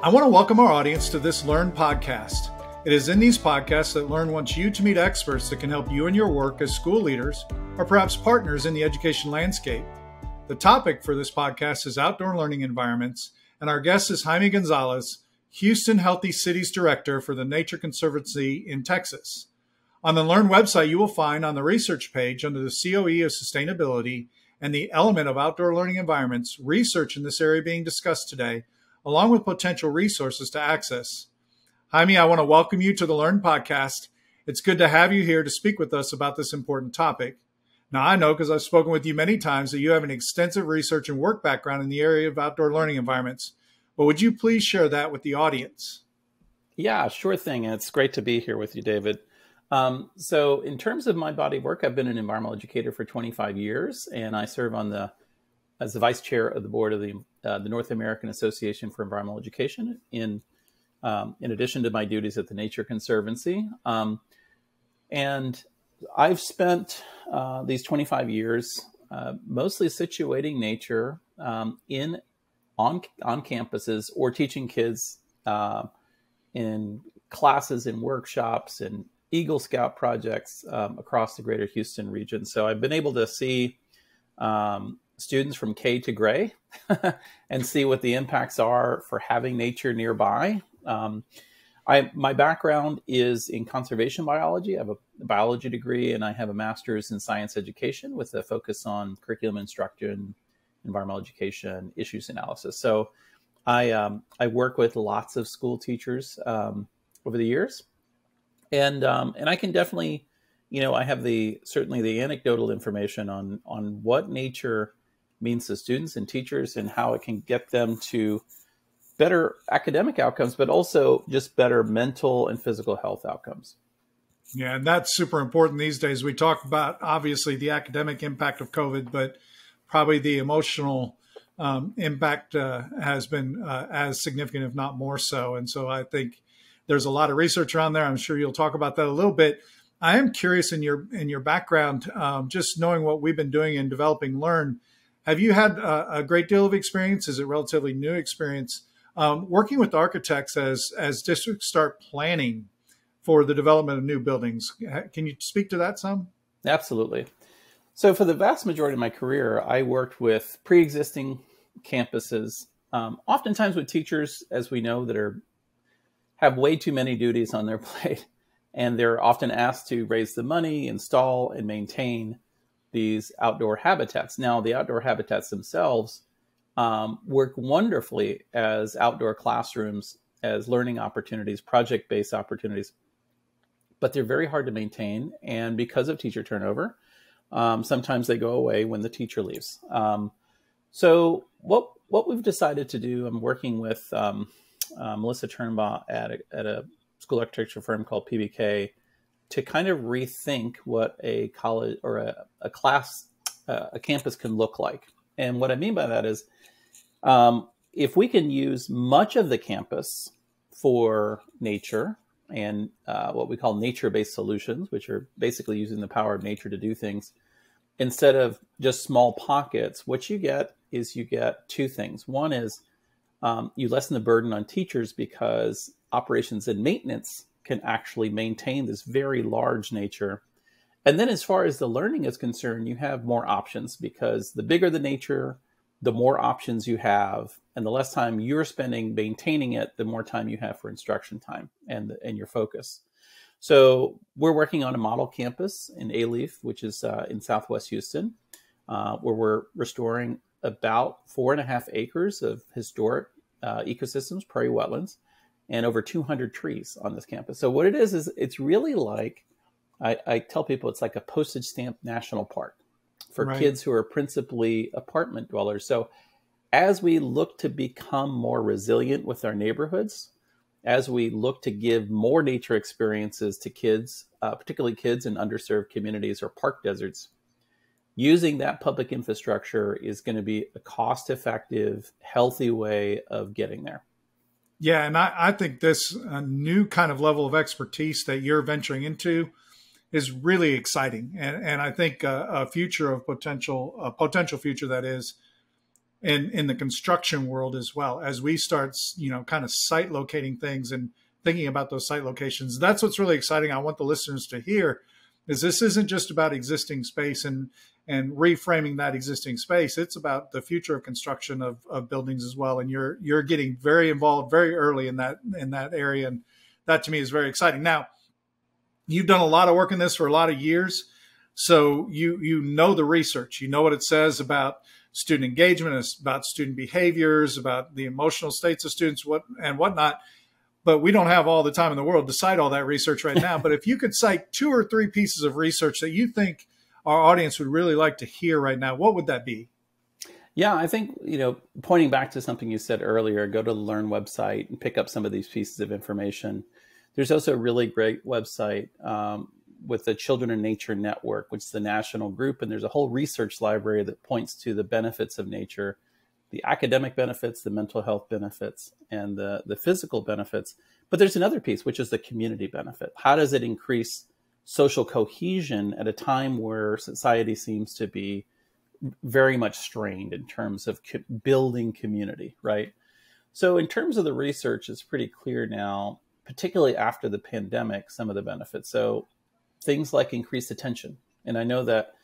I want to welcome our audience to this L.E.A.R.N podcast. It is in these podcasts that L.E.A.R.N wants you to meet experts that can help you in your work as school leaders or perhaps partners in the education landscape. The topic for this podcast is outdoor learning environments, and our guest is Jaime Gonzales, Houston Healthy Cities Director for the Nature Conservancy in Texas. On the L.E.A.R.N website, you will find on the research page under the COE of Sustainability and the element of outdoor learning environments, research in this area being discussed today, along with potential resources to access. Jaime, I want to welcome you to the L.E.A.R.N podcast. It's good to have you here to speak with us about this important topic. Now, I know because I've spoken with you many times that you have an extensive research and work background in the area of outdoor learning environments. But would you please share that with the audience? Yeah, sure thing. And it's great to be here with you, David. So in terms of my body of work, I've been an environmental educator for 25 years, and I serve as the vice chair of the board of the North American Association for Environmental Education in addition to my duties at the Nature Conservancy. And I've spent these 25 years mostly situating nature on campuses or teaching kids in classes and workshops and Eagle Scout projects across the greater Houston region. So I've been able to see students from K to gray and see what the impacts are for having nature nearby. My background is in conservation biology. I have a biology degree and I have a master's in science education with a focus on curriculum instruction, environmental education, issues analysis. So I work with lots of school teachers over the years. And I can definitely, I have certainly the anecdotal information on what nature means to students and teachers and how it can get them to better academic outcomes, but also just better mental and physical health outcomes. Yeah, and that's super important these days. We talk about, obviously, the academic impact of COVID, but probably the emotional impact has been as significant, if not more so. And so I think there's a lot of research around there. I'm sure you'll talk about that a little bit. I am curious in your background, just knowing what we've been doing in developing L.E.A.R.N. Have you had a great deal of experience? Is it relatively new experience working with architects as districts start planning for the development of new buildings? Can you speak to that some? Absolutely. So for the vast majority of my career, I worked with pre-existing campuses, oftentimes with teachers, as we know, that have way too many duties on their plate. And they're often asked to raise the money, install, and maintain these outdoor habitats. Now, the outdoor habitats themselves work wonderfully as outdoor classrooms, as learning opportunities, project-based opportunities, but they're very hard to maintain. And because of teacher turnover, sometimes they go away when the teacher leaves. So what we've decided to do, I'm working with Melissa Turnbaugh at a school architecture firm called PBK to kind of rethink what a college or a campus can look like. And what I mean by that is if we can use much of the campus for nature and what we call nature-based solutions, which are basically using the power of nature to do things, instead of just small pockets, what you get is two things. One is you lessen the burden on teachers because operations and maintenance can actually maintain this very large nature. And then as far as the learning is concerned, you have more options because the bigger the nature, the more options you have, and the less time you're spending maintaining it, the more time you have for instruction time and your focus. So we're working on a model campus in A-Leaf, which is in Southwest Houston, where we're restoring about 4.5 acres of historic ecosystems, prairie wetlands, and over 200 trees on this campus. So what it is it's really like, I tell people it's like a postage stamp national park for kids who are principally apartment dwellers. So as we look to become more resilient with our neighborhoods, as we look to give more nature experiences to kids, particularly kids in underserved communities or park deserts, using that public infrastructure is going to be a cost-effective, healthy way of getting there. Yeah, and I think this new kind of level of expertise that you're venturing into is really exciting, and I think a future of potential future that is in the construction world as well, as we start, kind of site locating things and thinking about those site locations. That's what's really exciting. I want the listeners to hear is this isn't just about existing space and reframing that existing space. It's about the future of construction of buildings as well. And you're getting very involved very early in that area. And that to me is very exciting. Now, you've done a lot of work in this for a lot of years. So you know the research, you know what it says about student engagement, about student behaviors, about the emotional states of students, and whatnot. But we don't have all the time in the world to cite all that research right now. But if you could cite 2 or 3 pieces of research that you think our audience would really like to hear right now, what would that be? Yeah, I think, pointing back to something you said earlier, go to the L.E.A.R.N website and pick up some of these pieces of information. There's also a really great website with the Children in Nature Network, which is the national group. And there's a whole research library that points to the benefits of nature, the academic benefits, the mental health benefits, and the physical benefits. But there's another piece, which is the community benefit. How does it increase social cohesion at a time where society seems to be very much strained in terms of building community, right? So in terms of the research, it's pretty clear now, particularly after the pandemic, some of the benefits. So things like increased attention. And I know that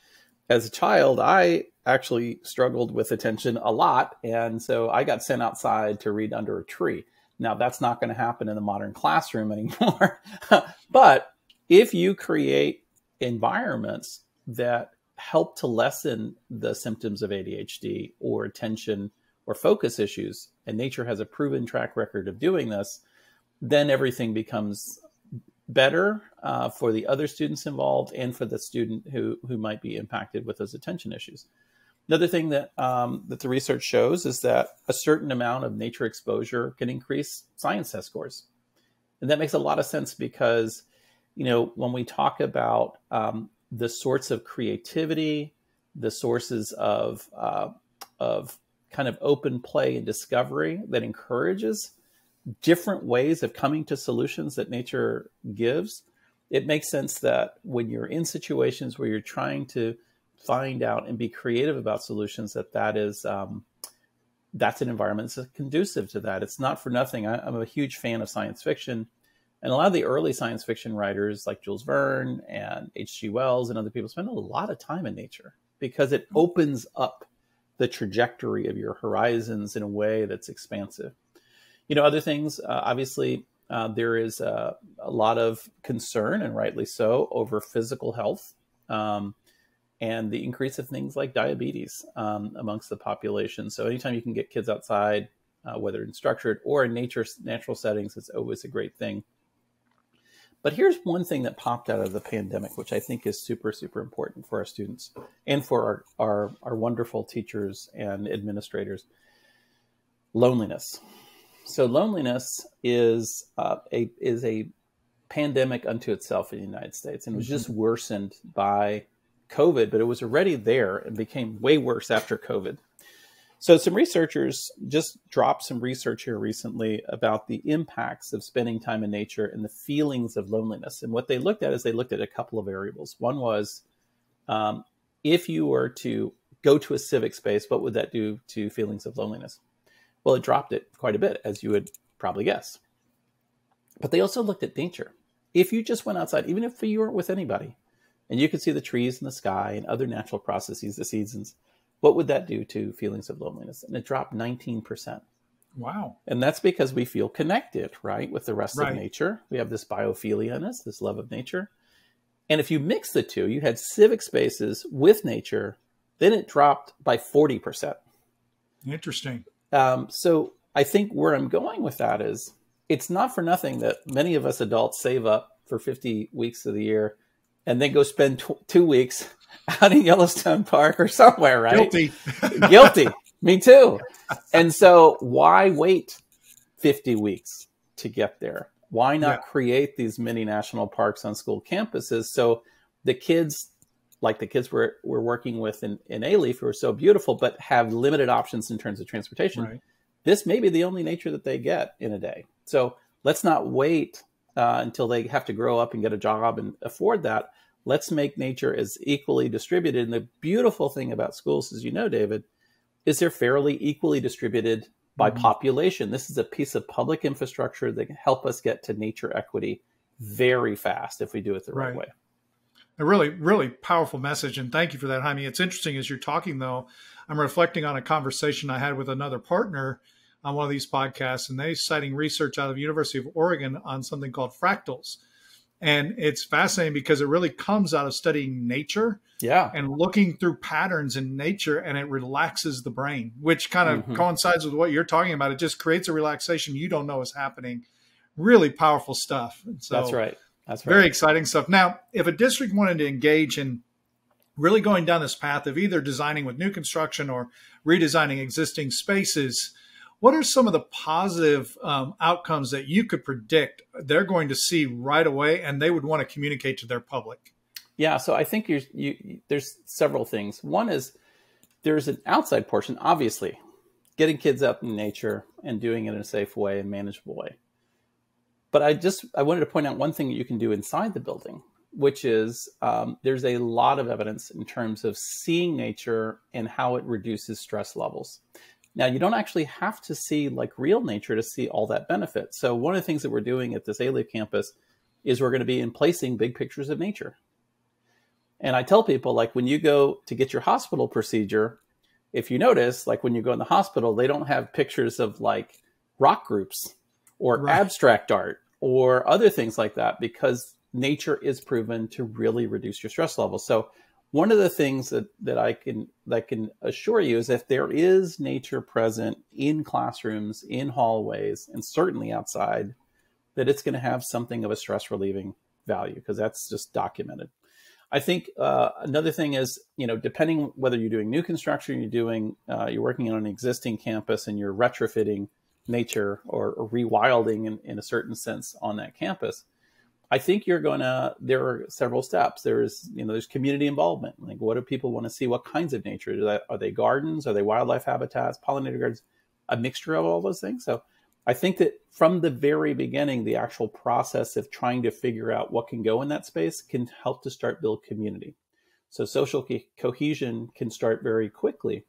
as a child, I actually struggled with attention a lot. And so I got sent outside to read under a tree. Now, that's not going to happen in the modern classroom anymore. But if you create environments that help to lessen the symptoms of ADHD or attention or focus issues, and nature has a proven track record of doing this, then everything becomes better for the other students involved and for the student who might be impacted with those attention issues. Another thing that the research shows is that a certain amount of nature exposure can increase science test scores. And that makes a lot of sense because, when we talk about the sorts of creativity, the sources of kind of open play and discovery that encourages different ways of coming to solutions that nature gives, it makes sense that when you're in situations where you're trying to find out and be creative about solutions, that's an environment that's conducive to that. It's not for nothing. I'm a huge fan of science fiction. And a lot of the early science fiction writers like Jules Verne and H.G. Wells and other people spend a lot of time in nature because it opens up the trajectory of your horizons in a way that's expansive. Other things, obviously, there is a lot of concern, and rightly so, over physical health and the increase of things like diabetes amongst the population. So anytime you can get kids outside, whether in structured or in natural settings, it's always a great thing. But here's one thing that popped out of the pandemic, which I think is super, super important for our students and for our wonderful teachers and administrators: loneliness. So loneliness is a pandemic unto itself in the United States, and it was just worsened by COVID, but it was already there and became way worse after COVID. So some researchers just dropped some research here recently about the impacts of spending time in nature and the feelings of loneliness. And what they looked at is they looked at a couple of variables. One was if you were to go to a civic space, what would that do to feelings of loneliness? Well, it dropped it quite a bit, as you would probably guess. But they also looked at nature. If you just went outside, even if you weren't with anybody, and you could see the trees and the sky and other natural processes, the seasons, what would that do to feelings of loneliness? And it dropped 19%. Wow. And that's because we feel connected, right, with the rest of nature. We have this biophilia in us, this love of nature. And if you mix the two, you had civic spaces with nature, then it dropped by 40%. Interesting. So I think where I'm going with that is it's not for nothing that many of us adults save up for 50 weeks of the year and then go spend 2 weeks out in Yellowstone Park or somewhere, right? Guilty. Guilty. Me too. And so why wait 50 weeks to get there? Why not create these mini national parks on school campuses so the kids, like the kids we're working with in A.L.E.A.R.N, who are so beautiful, but have limited options in terms of transportation, this may be the only nature that they get in a day. So let's not wait until they have to grow up and get a job and afford that. Let's make nature as equally distributed. And the beautiful thing about schools, as you know, David, is they're fairly equally distributed by population. This is a piece of public infrastructure that can help us get to nature equity very fast if we do it the right way. A really, really powerful message. And thank you for that, Jaime. It's interesting as you're talking, though, I'm reflecting on a conversation I had with another partner on one of these podcasts, and they citing research out of the University of Oregon on something called fractals. And it's fascinating because it really comes out of studying nature and looking through patterns in nature, and it relaxes the brain, which kind of coincides with what you're talking about. It just creates a relaxation you don't know is happening. Really powerful stuff. And so that's right. Very exciting stuff. Now, if a district wanted to engage in really going down this path of either designing with new construction or redesigning existing spaces, what are some of the positive outcomes that you could predict they're going to see right away and they would want to communicate to their public? Yeah, so I think there's several things. One is there's an outside portion, obviously, getting kids out in nature and doing it in a safe way and manageable way. But I wanted to point out one thing that you can do inside the building, which is there's a lot of evidence in terms of seeing nature and how it reduces stress levels. Now, you don't actually have to see like real nature to see all that benefit. So one of the things that we're doing at this L.E.A.R.N campus is we're going to be placing big pictures of nature. And I tell people, like, when you go to get your hospital procedure, if you notice, like when you go in the hospital, they don't have pictures of like rock groups or abstract art or other things like that, because nature is proven to really reduce your stress levels. So one of the things that I can assure you is if there is nature present in classrooms, in hallways, and certainly outside, that it's going to have something of a stress relieving value, because that's just documented. I think another thing is, depending whether you're doing new construction, you're working on an existing campus and you're retrofitting nature or rewilding in a certain sense on that campus, I think there are several steps. There's community involvement. Like, what do people want to see? What kinds of nature? Are they gardens? Are they wildlife habitats, pollinator gardens? A mixture of all those things. So I think that from the very beginning, the actual process of trying to figure out what can go in that space can help to start build community. So social cohesion can start very quickly.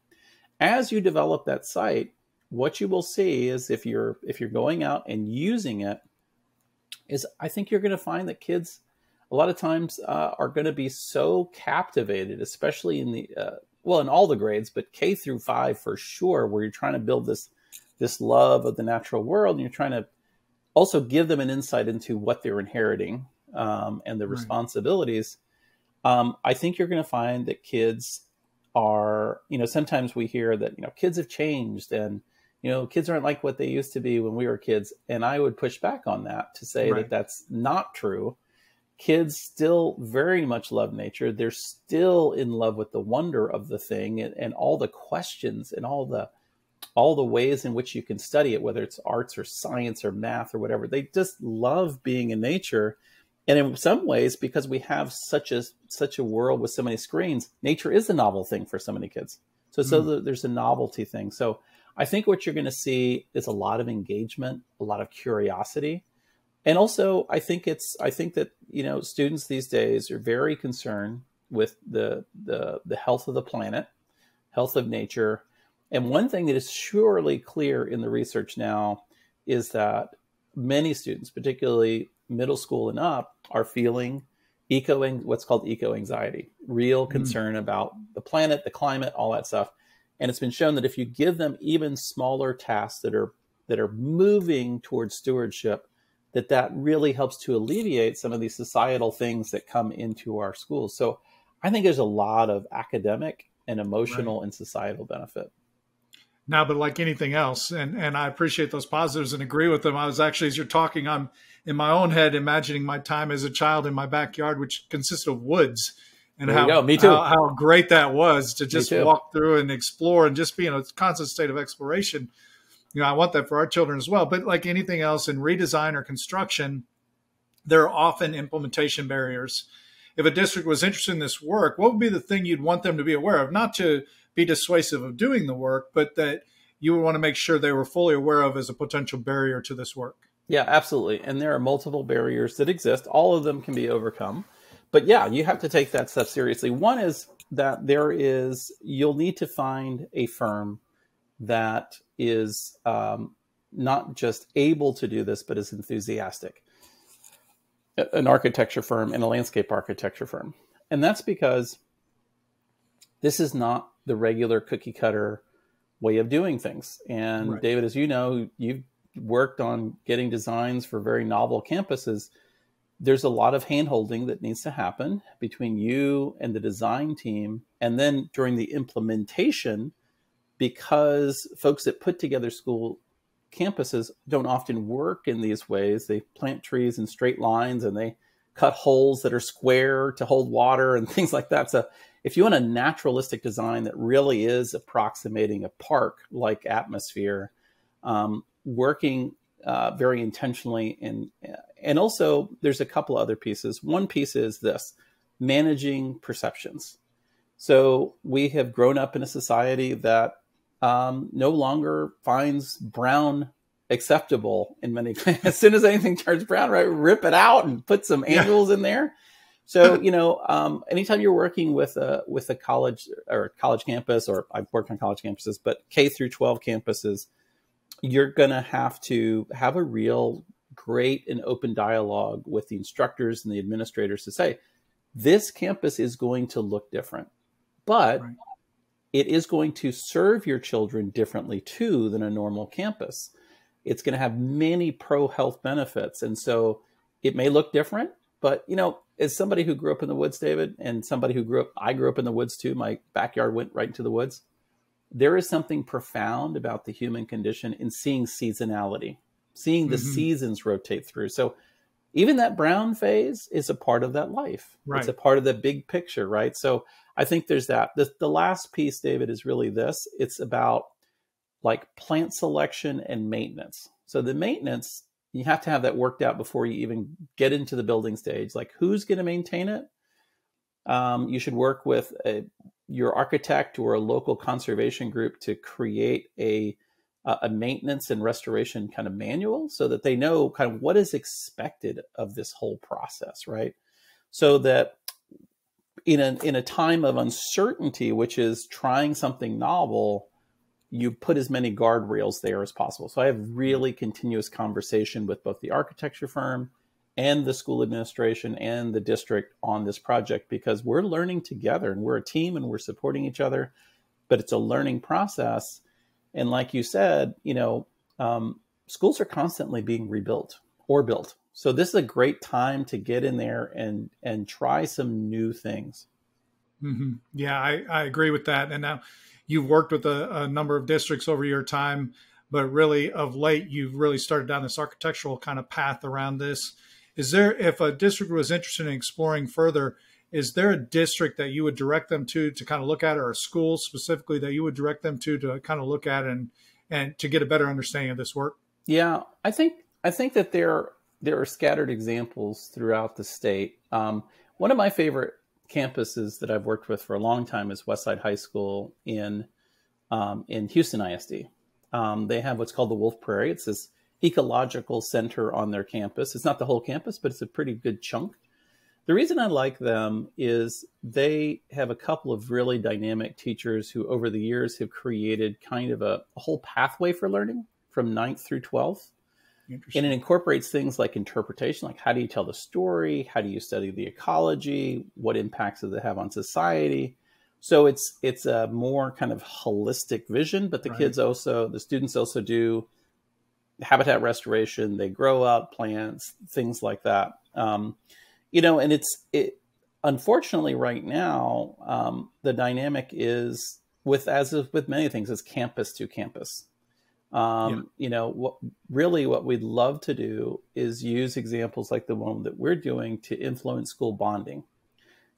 As you develop that site, what you will see is if you're going out and using it, is I think you're going to find that kids a lot of times are going to be so captivated, especially in in all the grades, but K through 5 for sure, where you're trying to build this love of the natural world, and you're trying to also give them an insight into what they're inheriting and the responsibilities. I think you're going to find that kids are, sometimes we hear that, kids have changed and, kids aren't like what they used to be when we were kids. And I would push back on that to say that that's not true. Kids still very much love nature. They're still in love with the wonder of the thing and all the questions and all the ways in which you can study it, whether it's arts or science or math or whatever. They just love being in nature. And in some ways, because we have such a world with so many screens, nature is a novel thing for so many kids. So there's a novelty thing. So I think what you're going to see is a lot of engagement, a lot of curiosity. And also, I think that, students these days are very concerned with the health of the planet, health of nature. And one thing that is surely clear in the research now is that many students, particularly middle school and up, are feeling what's called eco-anxiety, real concern about the planet, the climate, all that stuff. And it's been shown that if you give them even smaller tasks that are moving towards stewardship, that really helps to alleviate some of these societal things that come into our schools. So I think there's a lot of academic and emotional and societal benefit. Now, but like anything else, and I appreciate those positives and agree with them. I was actually, as you're talking, I'm in my own head imagining my time as a child in my backyard, which consisted of woods, and how great that was to just walk through and explore and just be in a constant state of exploration. I want that for our children as well. But like anything else in redesign or construction, there are often implementation barriers. If a district was interested in this work, what would be the thing you'd want them to be aware of? Not to be dissuasive of doing the work, but that you would want to make sure they were fully aware of as a potential barrier to this work. Yeah, absolutely. And there are multiple barriers that exist. All of them can be overcome. But yeah, you have to take that stuff seriously. One is that you'll need to find a firm that is not just able to do this, but is enthusiastic. An architecture firm and a landscape architecture firm. And that's because this is not the regular cookie cutter way of doing things. And right. David, as you know, you've worked on getting designs for very novel campuses. There's a lot of hand-holding that needs to happen between you and the design team. And then during the implementation, because folks that put together school campuses don't often work in these ways. They plant trees in straight lines and they cut holes that are square to hold water and things like that. So if you want a naturalistic design that really is approximating a park-like atmosphere, working very intentionally, and also there's a couple other pieces. One piece is this, managing perceptions. So we have grown up in a society that no longer finds brown acceptable in many. As soon as anything turns brown, right, rip it out and put some annuals in there. So anytime you're working with a college or college campus, or I've worked on college campuses, but K through 12 campuses, you're going to have a real great and open dialogue with the instructors and the administrators to say, this campus is going to look different, but right. It is going to serve your children differently too than a normal campus. It's going to have many pro-health benefits. And so it may look different, but as somebody who grew up in the woods, David, and somebody I grew up in the woods too, my backyard went right into the woods. There is something profound about the human condition in seeing seasonality, seeing the seasons rotate through. So even that brown phase is a part of that life. Right. It's a part of the big picture, right? So I think there's that. The last piece, David, is really this. It's about like plant selection and maintenance. So the maintenance, you have to have that worked out before you even get into the building stage. Like who's going to maintain it? You should work with your architect or a local conservation group to create a maintenance and restoration kind of manual so that they know kind of what is expected of this whole process, right? So that in a time of uncertainty, which is trying something novel, you put as many guardrails there as possible. So I have really continuous conversation with both the architecture firm and the school administration and the district on this project, because we're learning together and we're a team and we're supporting each other, but it's a learning process. And like you said, schools are constantly being rebuilt or built. So this is a great time to get in there and try some new things. Mm-hmm. Yeah, I agree with that. And now you've worked with a number of districts over your time, but really of late, you've really started down this architectural kind of path around this. If a district was interested in exploring further, is there a district that you would direct them to kind of look at, or a school specifically that you would direct them to kind of look at and to get a better understanding of this work? Yeah, I think that there are scattered examples throughout the state. One of my favorite campuses that I've worked with for a long time is Westside High School in Houston ISD. They have what's called the Wolf Prairie. It's this ecological center on their campus. It's not the whole campus, but it's a pretty good chunk. The reason I like them is they have a couple of really dynamic teachers who over the years have created kind of a whole pathway for learning from 9th through 12th. And it incorporates things like interpretation, like how do you tell the story? How do you study the ecology? What impacts does it have on society? So it's a more kind of holistic vision, but the students also do habitat restoration. They grow out plants, things like that. And unfortunately right now, the dynamic is with many things, is campus to campus. What we'd love to do is use examples like the one that we're doing to influence school bonding.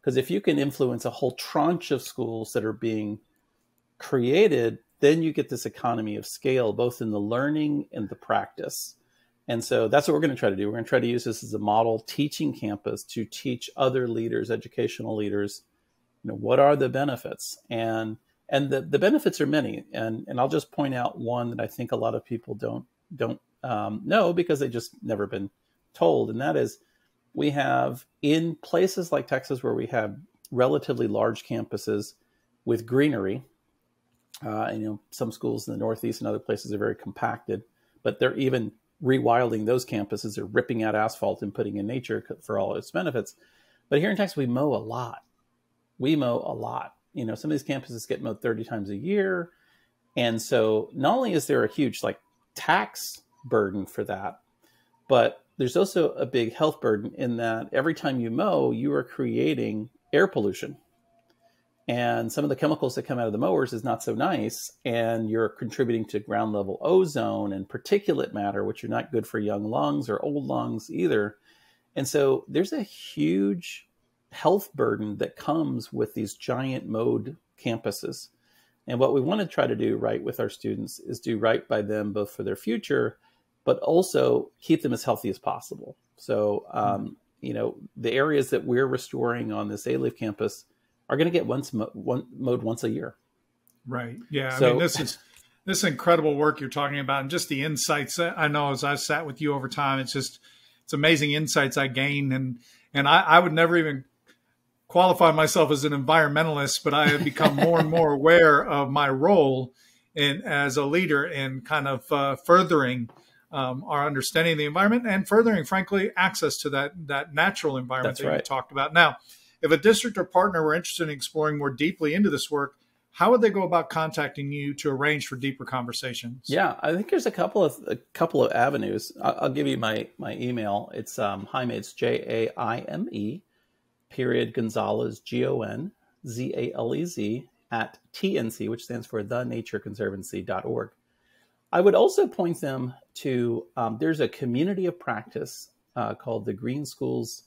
Because if you can influence a whole tranche of schools that are being created, then you get this economy of scale, both in the learning and the practice. And so that's what we're going to try to do. We're going to try to use this as a model teaching campus to teach other leaders, educational leaders, what are the benefits? And the benefits are many. And I'll just point out one that I think a lot of people don't know because they've just never been told. And that is we have in places like Texas where we have relatively large campuses with greenery. Some schools in the Northeast and other places are very compacted, but they're even rewilding those campuses. They're ripping out asphalt and putting in nature for all its benefits. But here in Texas, we mow a lot. Some of these campuses get mowed 30 times a year. And so not only is there a huge tax burden for that, but there's also a big health burden in that every time you mow, you are creating air pollution. And some of the chemicals that come out of the mowers is not so nice. And you're contributing to ground level ozone and particulate matter, which are not good for young lungs or old lungs either. And so there's a huge health burden that comes with these giant mowed campuses. And what we want to try to do right with our students is do right by them, both for their future, but also keep them as healthy as possible. So, the areas that we're restoring on this A.L.E.A.R.N campus are going to get mowed once a year. Right. Yeah. So, this is incredible work you're talking about, and just the insights. I know as I've sat with you over time, it's amazing insights I gain. And I would never even qualify myself as an environmentalist, but I have become more and more aware of my role as a leader in kind of furthering our understanding of the environment and furthering, frankly, access to that natural environment that you talked about. Now, if a district or partner were interested in exploring more deeply into this work, how would they go about contacting you to arrange for deeper conversations? Yeah, I think there's a couple of avenues. I'll give you my email. It's Jaime. It's Jaime Gonzalez Gonzalez at TNC, which stands for the Nature Conservancy.org. I would also point them to there's a community of practice called the Green Schoolyards.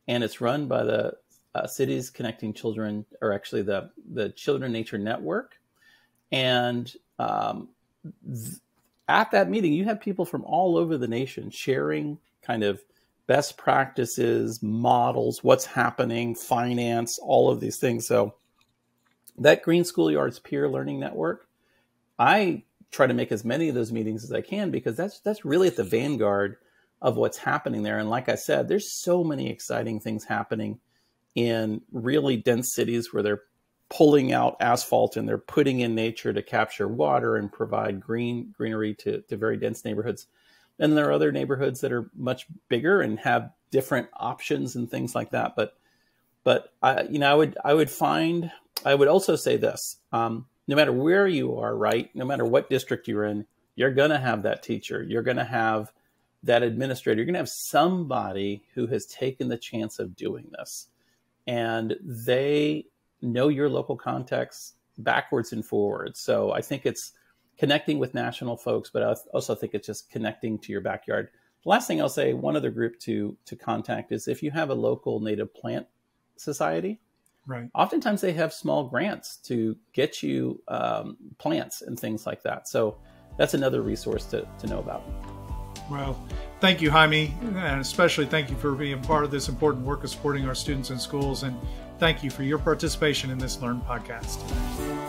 And it's run by the Cities Connecting Children, or actually the Children Nature Network. And at that meeting, you have people from all over the nation sharing kind of best practices, models, what's happening, finance, all of these things. So that Green Schoolyards Peer Learning Network, I try to make as many of those meetings as I can, because that's really at the vanguard of what's happening there. And like I said, there's so many exciting things happening in really dense cities where they're pulling out asphalt and they're putting in nature to capture water and provide greenery to very dense neighborhoods. And there are other neighborhoods that are much bigger and have different options and things like that. But I would also say this, no matter where you are, right? No matter what district you're in, you're going to have that teacher. You're going to have that administrator. You're going to have somebody who has taken the chance of doing this, and they know your local context backwards and forwards. So I think it's connecting with national folks, but I also think it's just connecting to your backyard. The last thing I'll say, one other group to contact is if you have a local native plant society. Right. Oftentimes they have small grants to get you plants and things like that. So that's another resource to know about. Well, thank you, Jaime, and especially thank you for being part of this important work of supporting our students in schools. And thank you for your participation in this L.E.A.R.N podcast.